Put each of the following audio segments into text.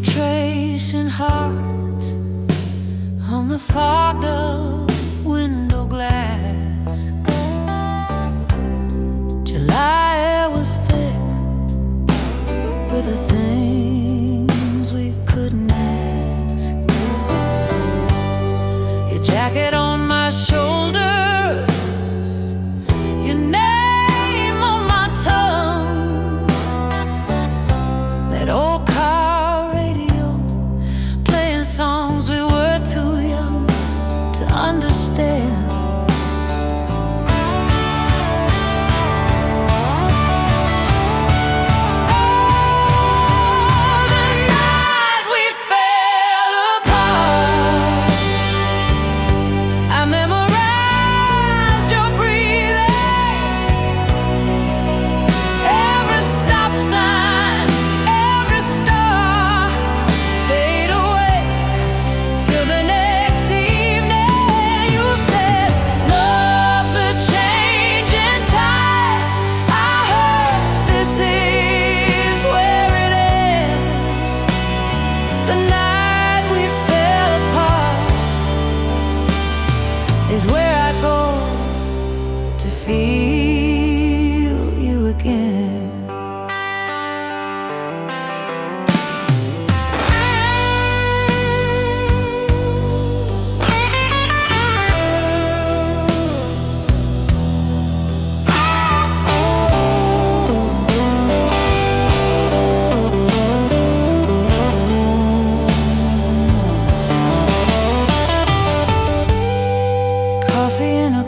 tracing hearts on the fogged up window glass. July air was thick with the things we couldn't ask. Your jacket on my shoulder, your name on my tongue, that old car radio playing songs we were too young to understand. Is where I go to feel you again.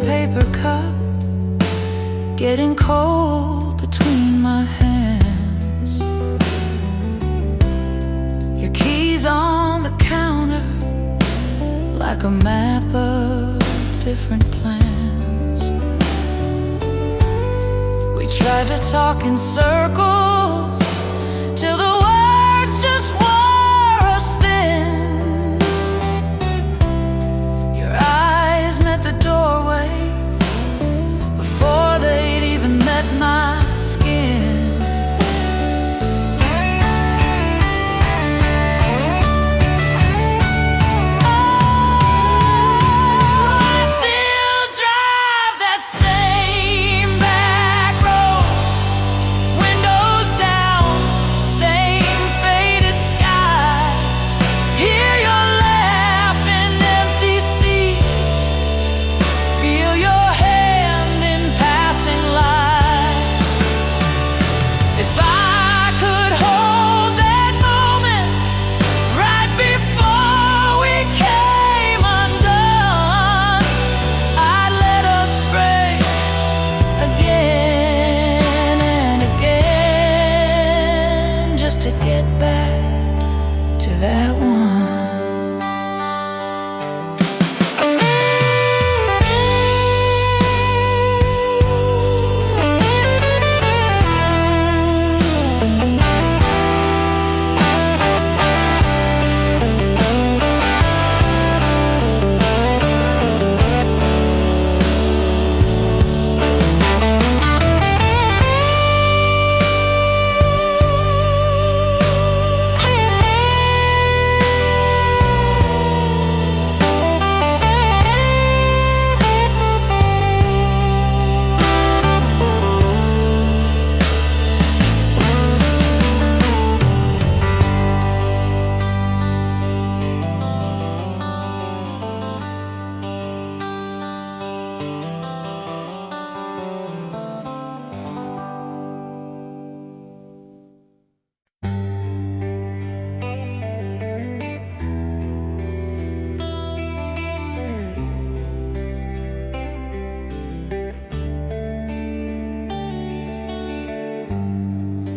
Paper cup getting cold between my hands. Your keys on the counter like a map of different plans. We tried to talk in circles till the words just wore us thin. Your eyes met the doorway before they'd even met my skin. I still drive that same back road, windows down, same faded sky. Hear your laugh in empty seats, feel your hand in passing light. If I could hold that moment right before we came undone, I'd let us break again and again, just to get back to that one.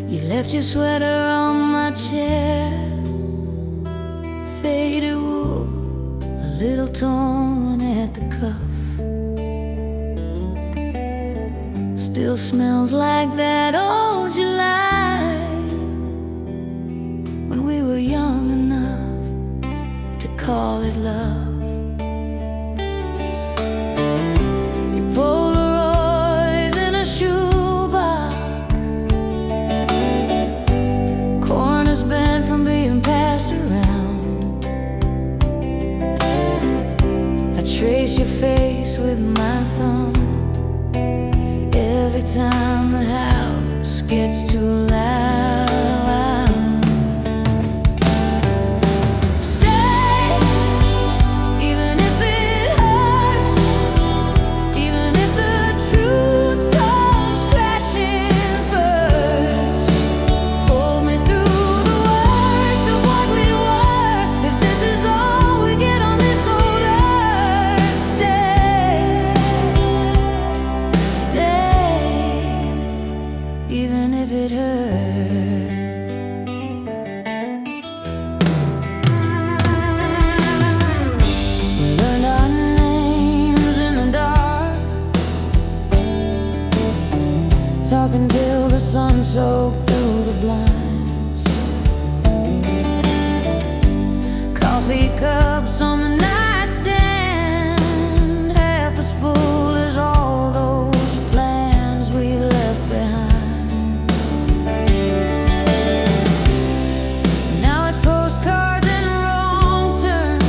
You left your sweater on my chair, faded wool, a little torn at the cuff. Still smells like that old July, when we were young enough to call it love. Your Polaroids in a shoebox, corners bent from being passed time the house gets too loud. Stay, even if it hurts, even if the truth comes crashing first. Hold me through the worst of what we were. If this is all we get on this old earth, stay, even if it hurts. We learned our names in the dark, talking till the sun soaked through the blinds. Coffee cups on the nightstand, half as full as all those plans we left behind. Now it's postcards and wrong turns,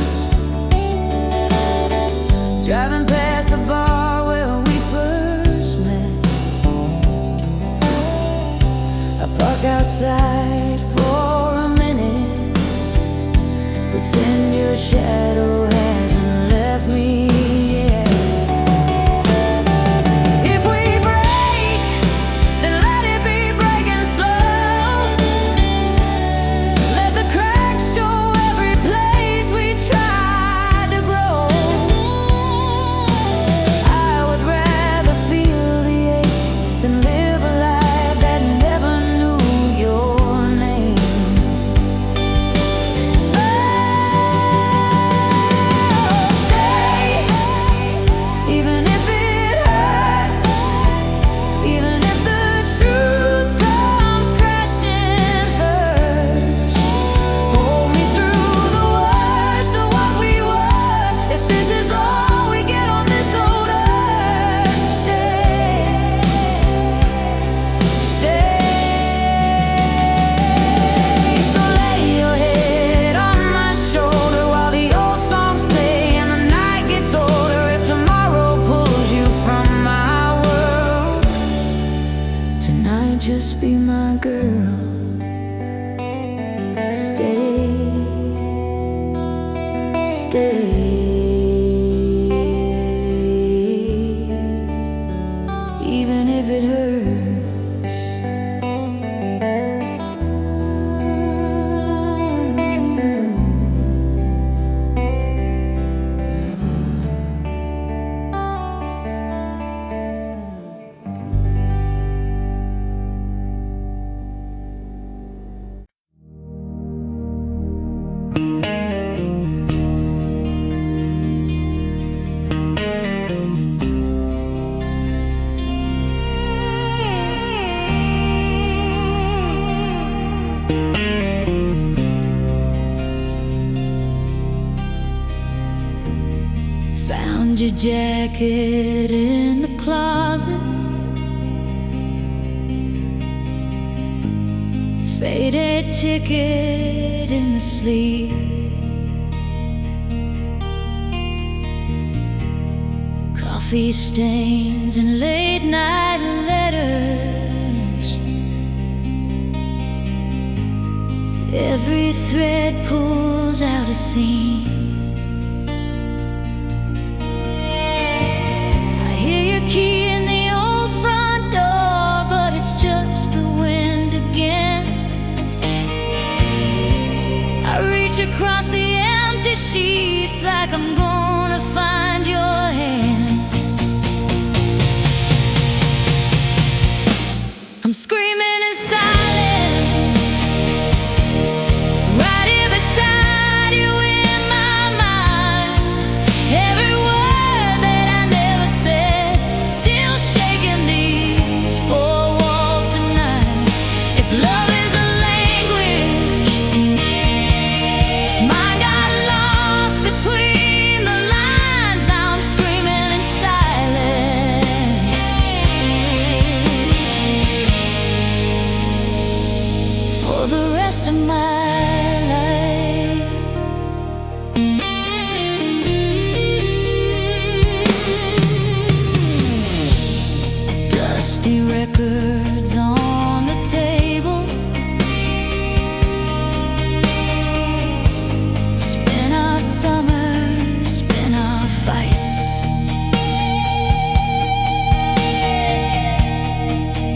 driving past the bar where we first met. I park outside for a minute, pretend your shadow hasn't left me yet. If we break, then let it be breaking slow. Let the cracks show every place we tried to grow. I would rather feel the ache than live a life that never knew your name. Stay, even if it hurts, even if the truth comes crashing first. Hold me through the worst of what we were. If this is all we get on this old earth, stay. So lay your head on my shoulder while the old songs play and the night gets older. If tomorrow pulls you from my world, tonight just be my girl. Stay, even if it hurts. Found your jacket in the closet, faded ticket in the sleeve. Coffee stains and late night letters. Every thread pulls out a seam. I hear your key in the old front door, but it's just the wind again. I reach across the empty sheets like I'm gonna find your hand. I'm screaming in silence, right here beside you in my mind. Every word that I never said, still shaking these four walls tonight. If love is a language, mine got lost between the lines. Now I'm screaming in silence. For the rest of my life. Dusty record records on the table. Spin our summers, spin our fights.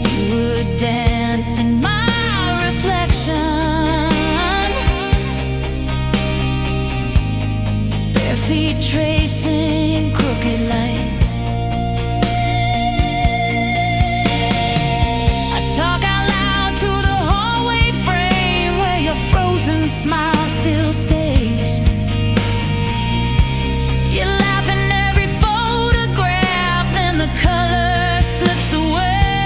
You would dance in my reflection, bare feet tracing crooked light. Smile still stays. You laugh in every photograph, then the color slips away.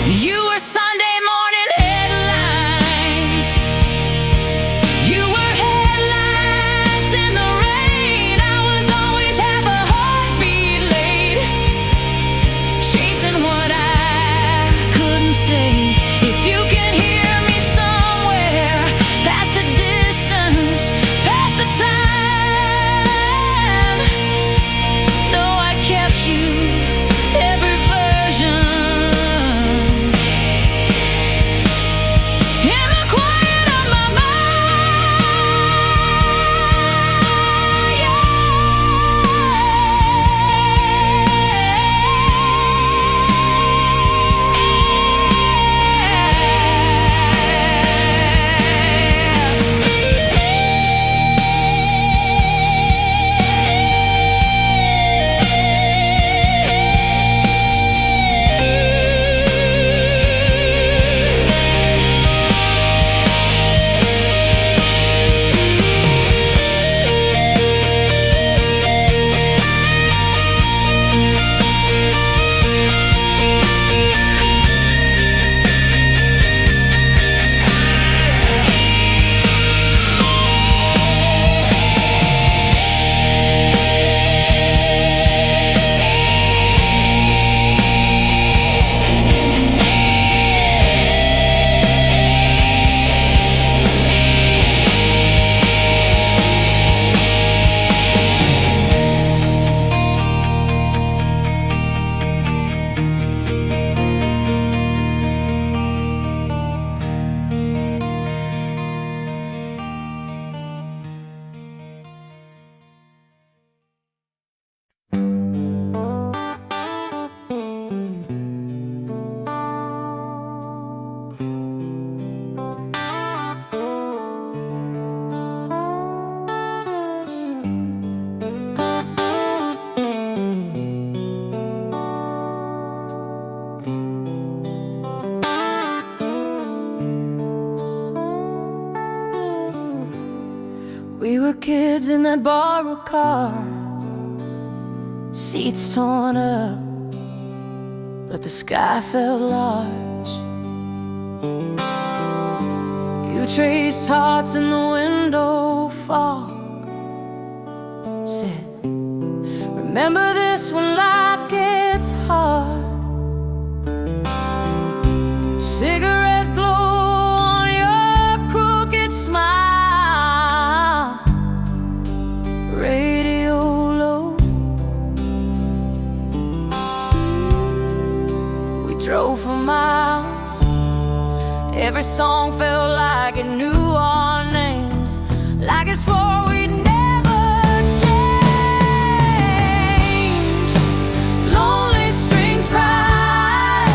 You were Sunday morning headlines. You were headlines in the rain. I was always half a heartbeat late, chasing what I couldn't say. If you can hear me somewhere, past the distance, past the time, know I kept you every version. In the quiet of my mind, yeah. We were kids in that borrowed car, seats torn up, but the sky felt large. You traced hearts in the window fog, said, remember this when life gets hard. Cigarette glow on your crooked smile, radio low. We drove for miles, every song felt like it knew our names, like it swore we'd never change. Lonely strings cry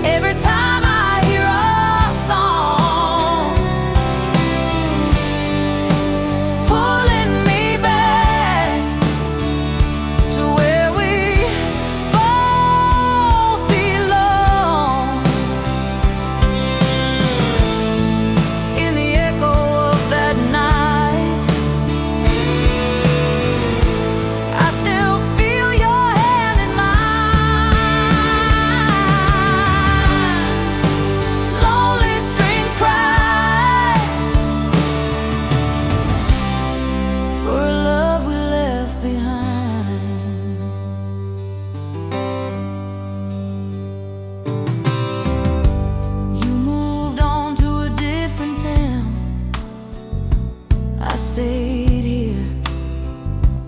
every time I hear a song, pulling me back to where we both belong. In the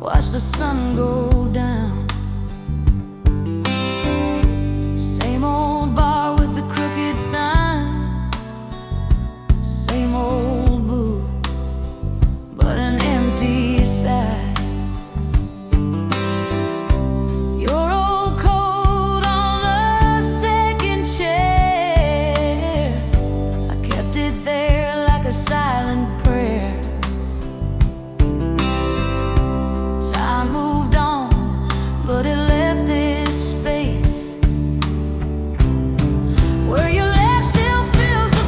watch the sun go down. Same old bar with the crooked sign, same old booth, but an empty side. Your old coat on the second chair, I kept it there like a silent prayer. Time moved on, but it left this space where your left still fills the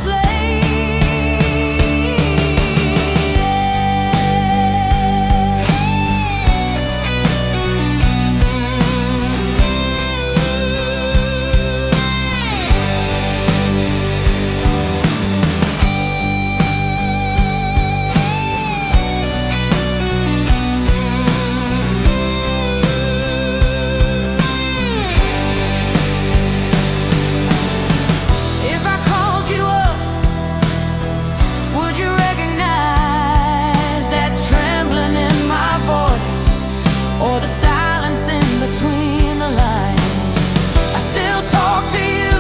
If I called you up, would you recognize that trembling in my voice, or the silence in between the lines? I still talk to you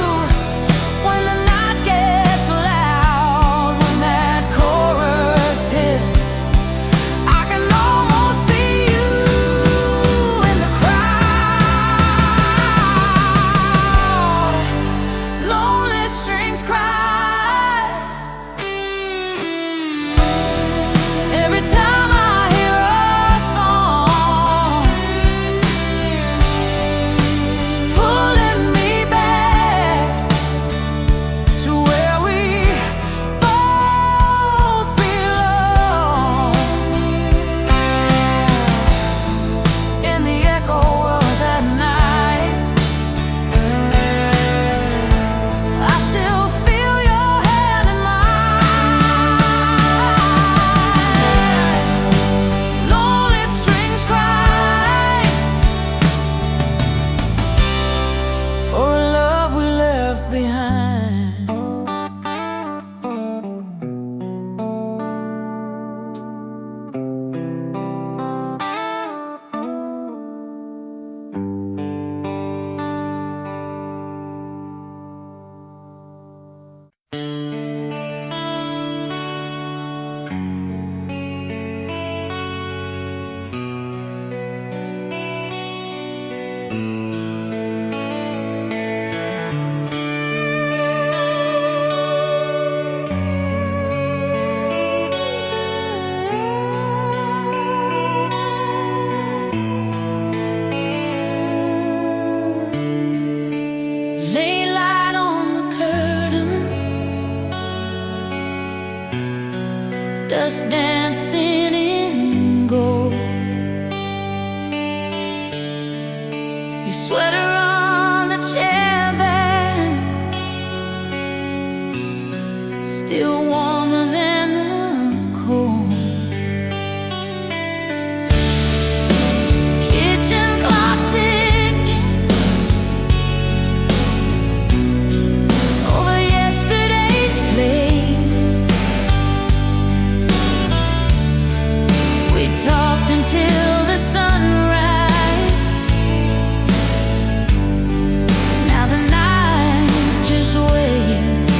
when the night gets loud, when that chorus hits. I can almost see you in the crowd. Lonely strings cry every time I hear a song, pulling me back to where we both belong. In the echo of that night, I still feel your hand in mine. Lonely strings cry for a love we left behind. Lay light on the curtains, dust dancing in gold. Your sweater on the chair back, still warmer than the cold. Kitchen clock ticking over yesterday's plates. We talked until the sunrise. Now the night just waits.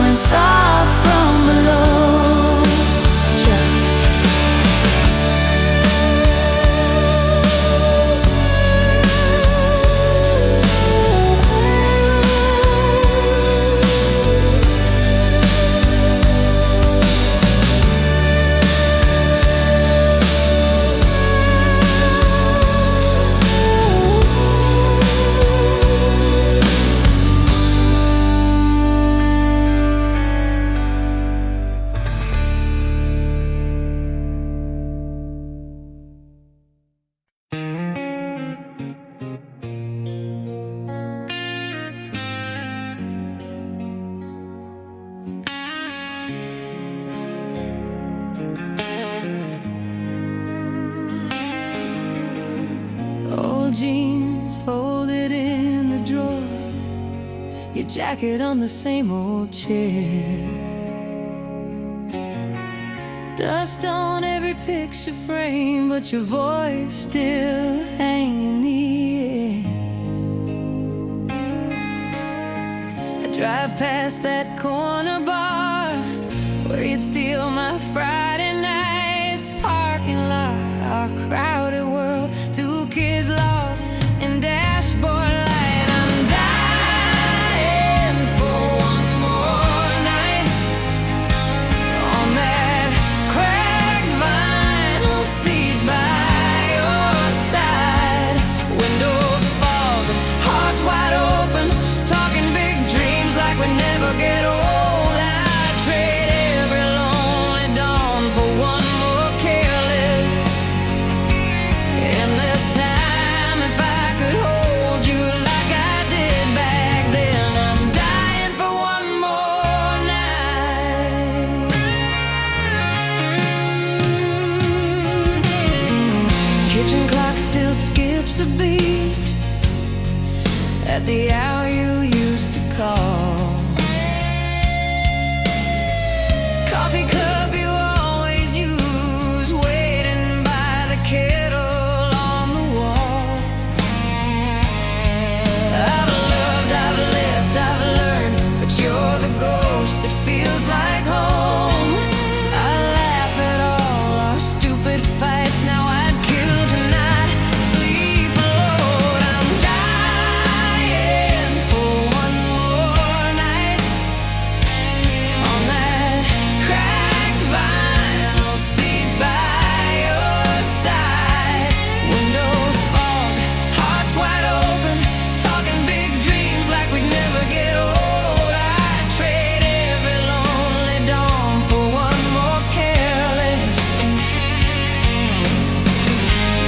falling soft from below. Just old jeans folded in the drawer, your jacket on the same old chair, dust on every picture frame, but your voice still hanging in the air. I drive past that corner bar where you'd steal my Friday nights, parking lot, our crowded world, two kids lost in dashboard light. I'm dying for one more night on that cracked vinyl seat by your side. Windows fogging, hearts wide open, talking big dreams like we never get old. I'd trade every lonely dawn for one more careless, endless time. If I could hold you like I did back then, I'm dying for one more night. Kitchen clock still skips a beat at the hour you used to call. Coffee cup you always use, waiting by the kettle on the wall. I've loved, I've lived, I've learned, but you're the ghost that feels like home. I laugh at all our stupid fights, now I'd kill tonight, sleep alone. I'm dying for one more night on that cracked vinyl seat by your side. Windows fog, hearts wide open, talking big dreams like we'd never get old. I'd trade every lonely dawn for one more careless.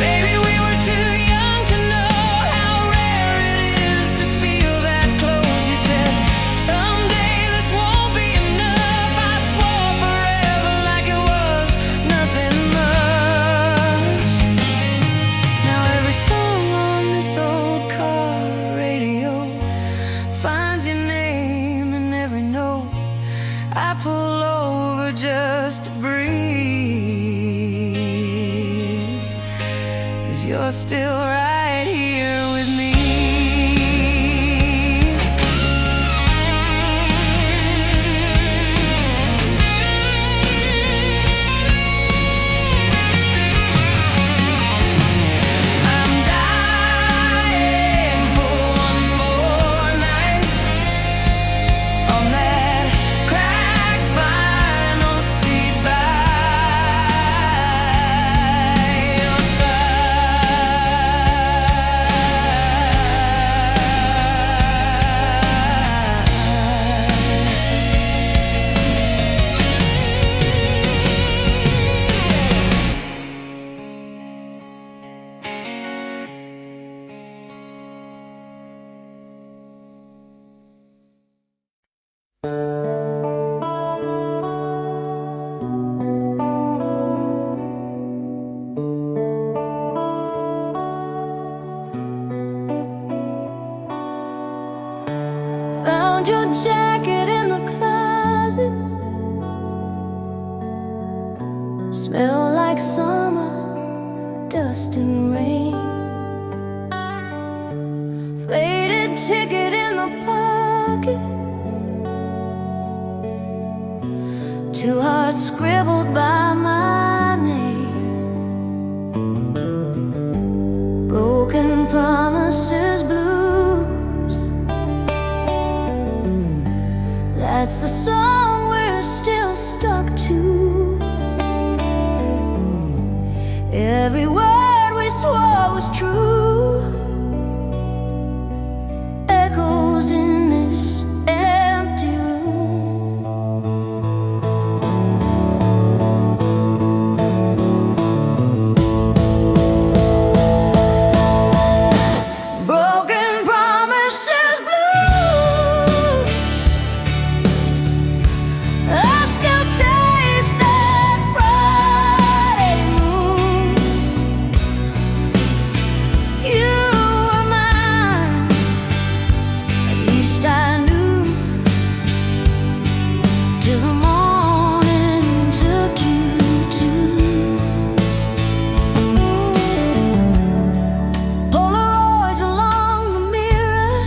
Maybe we were too young to know how rare it is to feel that close. You said, someday this won't be enough. I swore forever like it was nothing much. Now every song on this old car radio finds your name in every note. I pull over just to breathe, 'cause you're still right here with me. I'm dying for one more night on that cracked vinyl seat by your Found your jacket in the closet, smell like summer, dust and rain. Faded ticket in the pocket, Two hearts scribbled by my name, broken promises, blues. That's the song we're still stuck to. Every word we swore was true echoes in this empty room. Broken promises, blues. I still taste that Friday moon. You were mine, at least I knew, till the morning took you to Polaroids along the mirror.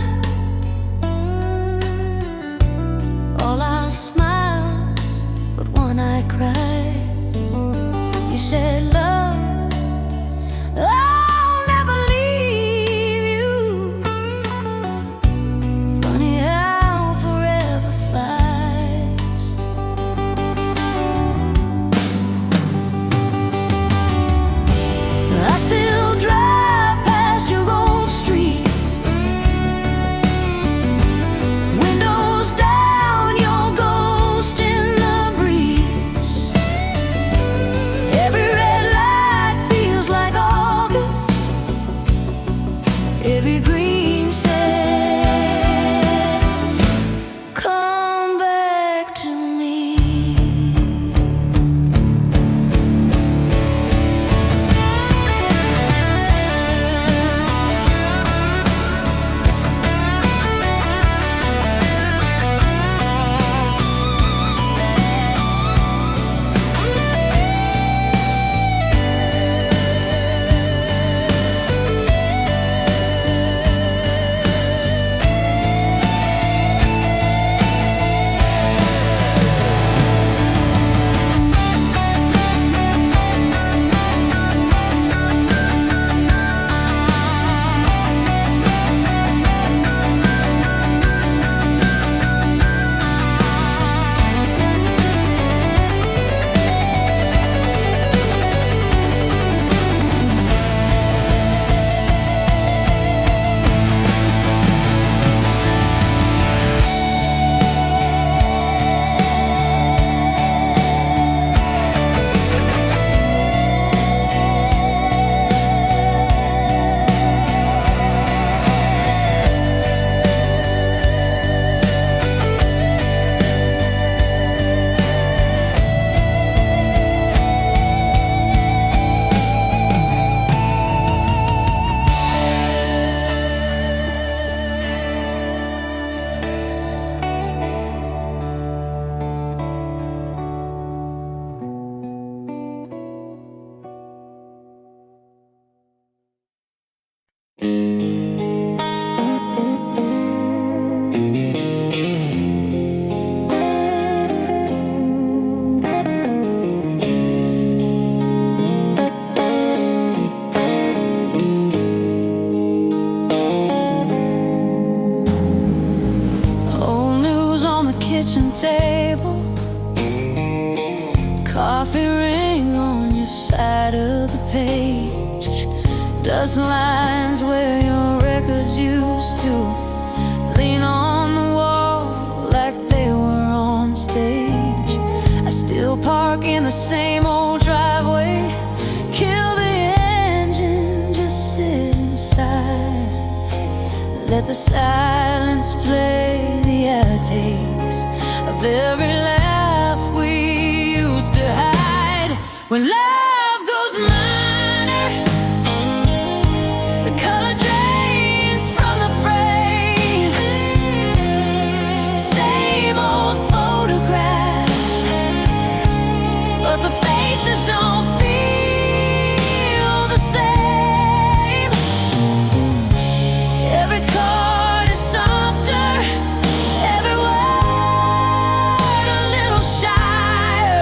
All our smiles, but one I cried. You said, love, I'll never leave you. Funny how forever flies. I still drive past your old street, windows down, your ghost in the breeze. Every red light feels like August. Every green says, come back to me. Old news on the kitchen table, coffee ring on your side of the page, dust lines where your records used to lean on the wall like they were on stage. I still park in the same old driveway, kill the engine, just sit inside, let the silence play the outtakes of every laugh we used to hide. When love goes minor, the color drains from the frame, same old photograph, but the faces don't feel the same. Every chord is softer, every word a little shy.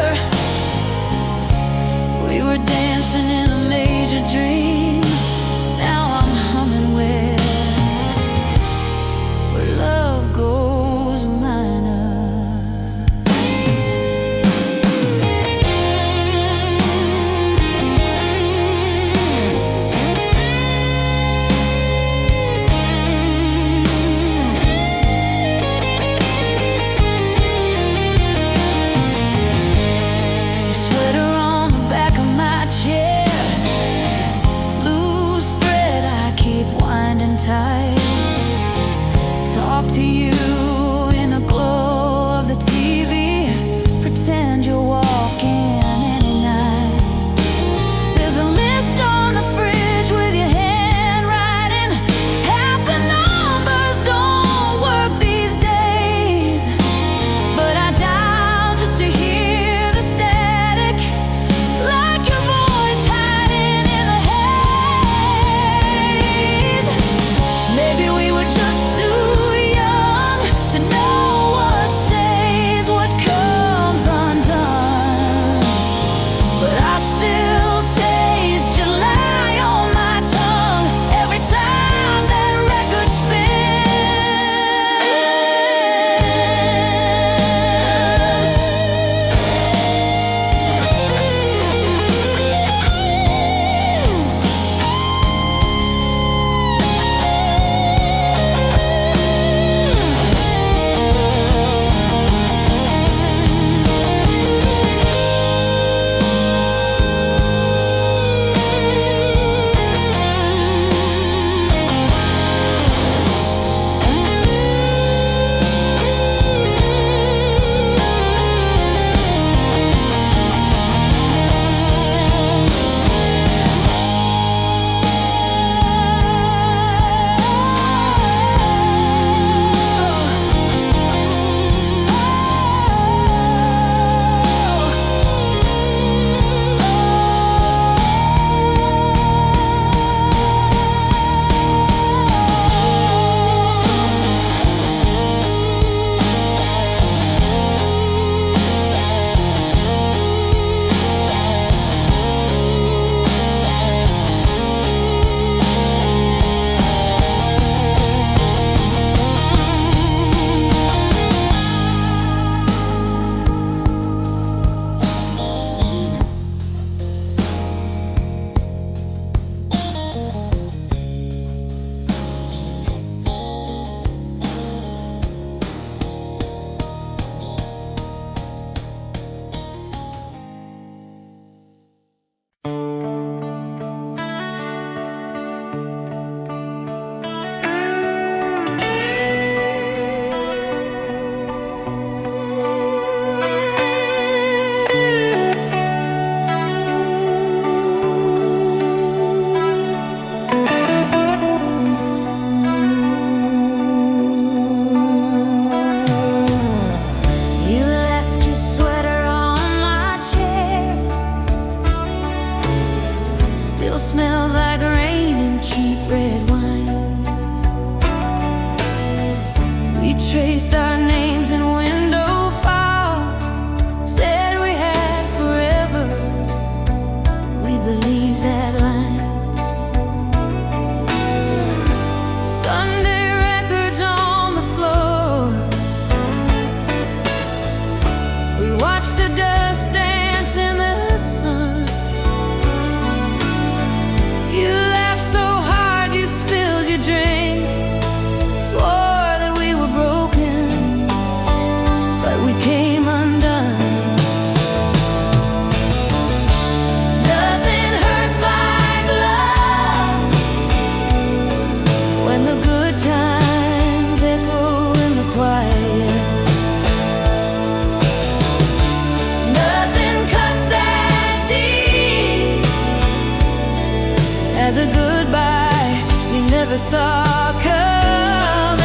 never saw coming.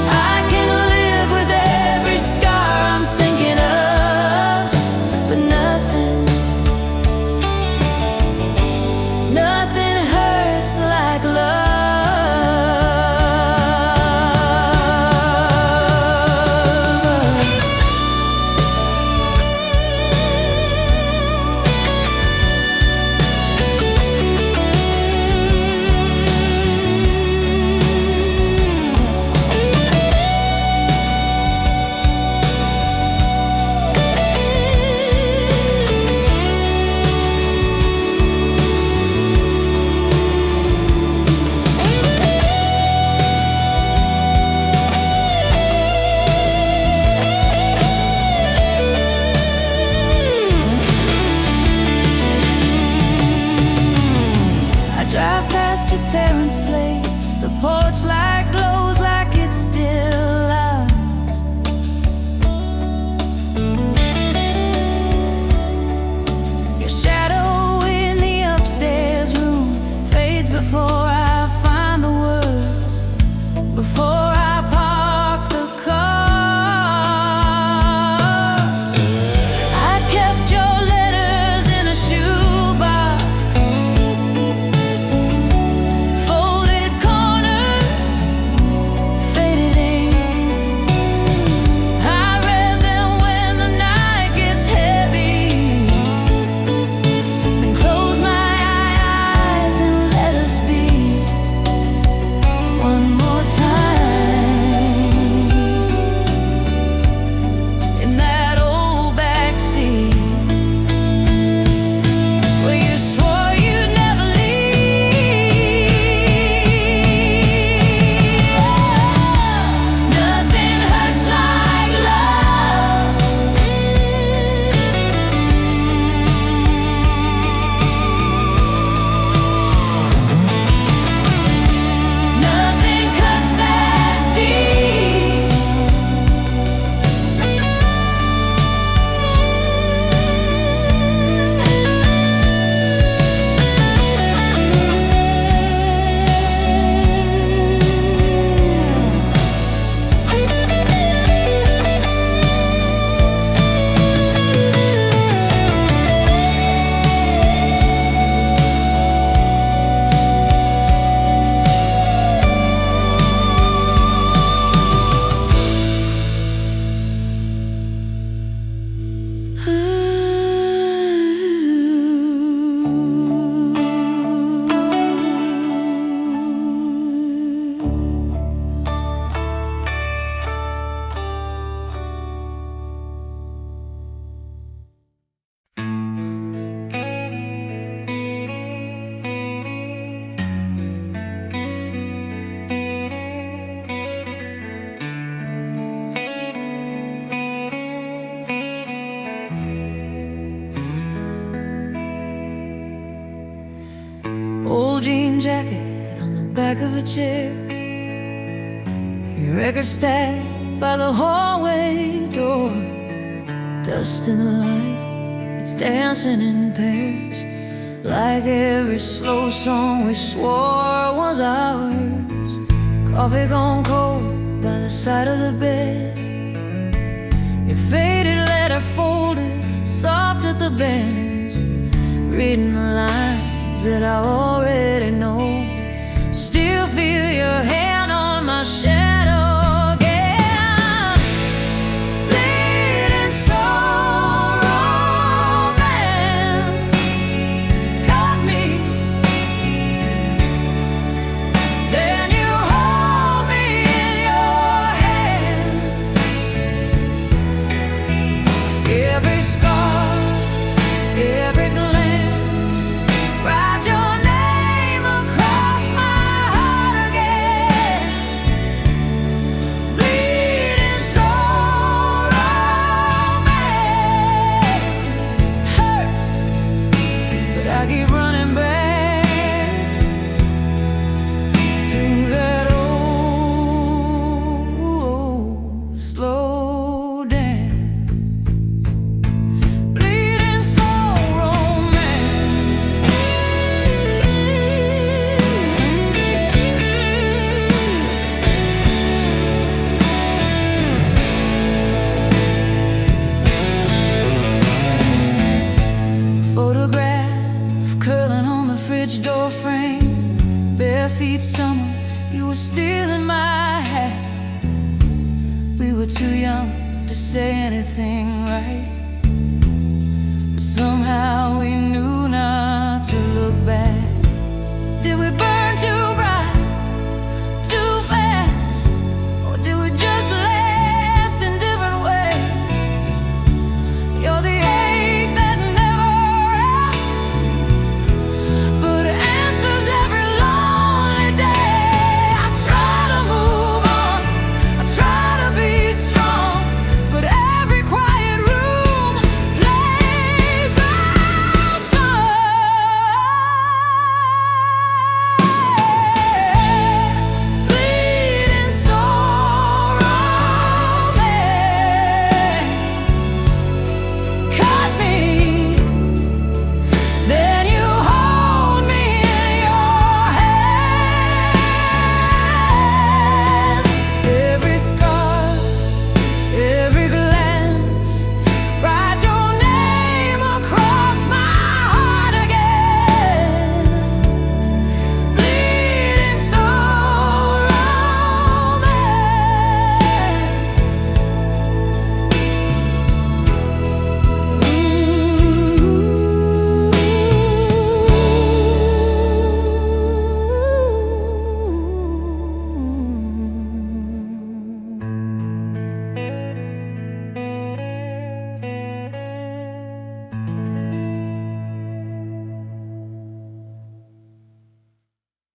I can live with every scar I'm thinking of, but nothing hurts like love. Drive past your parents' place. The porch light glows like it's still ours. Your shadow in the upstairs room fades before I find the words, before I park the car. I kept your letters in a shoebox, folded corners, faded ink. I read them when the night gets heavy, then close my eyes and let us be one more time in that old backseat where you swore you'd never leave. Nothing hurts like love. Nothing cuts that deep. Old jean jacket on the back of a chair, your record stacked by the hallway door. Dust in the light, it's dancing in pairs, like every slow song we swore was ours. Coffee gone cold by the side of the bed, your faded letter folded soft at the bends, reading the lines that I already know. Still feel your hand on my shadow again, bleeding soul romance caught me. Then you hold me in your hands. Every scar, every glance, write your name fridge door frame, bare feet summer, you were still in my hat. We were too young to say anything right, but somehow we knew not to look back.